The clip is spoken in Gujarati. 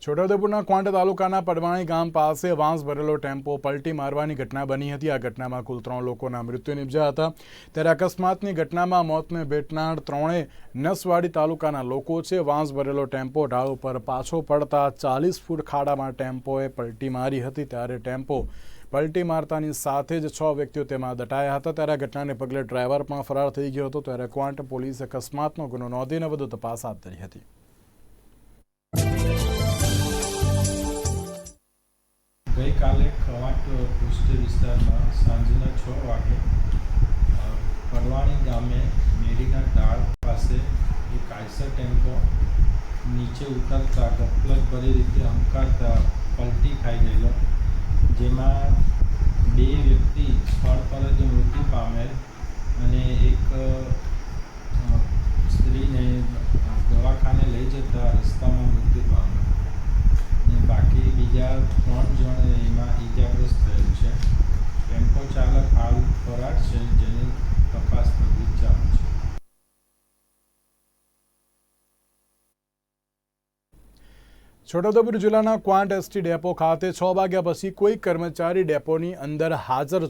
છોટાઉદેપુરના ક્વાંટ તાલુકાના પડવાણી ગામ પાસે વાંસ ભરેલો ટેમ્પો પલટી મારવાની ઘટના બની હતી। આ ઘટનામાં કુલ 3 લોકોના મૃત્યુ નિપજ્યા હતા। ત્યારે અકસ્માતની ઘટનામાં મોતને ભેટનાર ત્રણેય નસવાડી તાલુકાના લોકો છે। વાંસ ભરેલો ટેમ્પો ઢાળ ઉપર પાછો પડતા 40 ફૂટ ખાડામાં ટેમ્પોએ પલટી મારી હતી। ત્યારે ટેમ્પો પલટી મારતાની સાથે જ 6 વ્યક્તિઓ તેમાં દટાયા હતા। ત્યારે આ ઘટનાને પગલે ડ્રાઈવર પણ ફરાર થઈ ગયો હતો। ત્યારે ક્વાંટ પોલીસે અકસ્માતનો ગુનો નોંધીને વધુ તપાસ હાથ ધરી હતી। ગઈકાલે ક્વાંટ પોસ્ટ વિસ્તારમાં સાંજના 6 વાગે પડવાણી ગામે મેડીના ઢાળ પાસે એક આઈસર ટેમ્પો નીચે ઉતરતા ગફલતભરી રીતે હંકારતા પલટી ખાઈ ગયેલો, જેમાં 2 વ્યક્તિ સ્થળ પર જ મૃત્યુ પામેલ અને એક સ્ત્રીને દવાખાને લઈ જતા રસ્તામાં મૃત્યુ પામેલ અને બાકી બીજા 3 જણ એમાં ઈજાગ્રસ્ત થયેલ છે। ટેમ્પો ચાલક હાલ ફરાર છે, જેની તપાસ તજવીજ ચાલુ છે। છોટાઉદેપુર જિલ્લાના ક્વાંટ એસટી ડેપો ખાતે 6 વાગ્યા પછી કોઈ કર્મચારી ડેપોની અંદર હાજર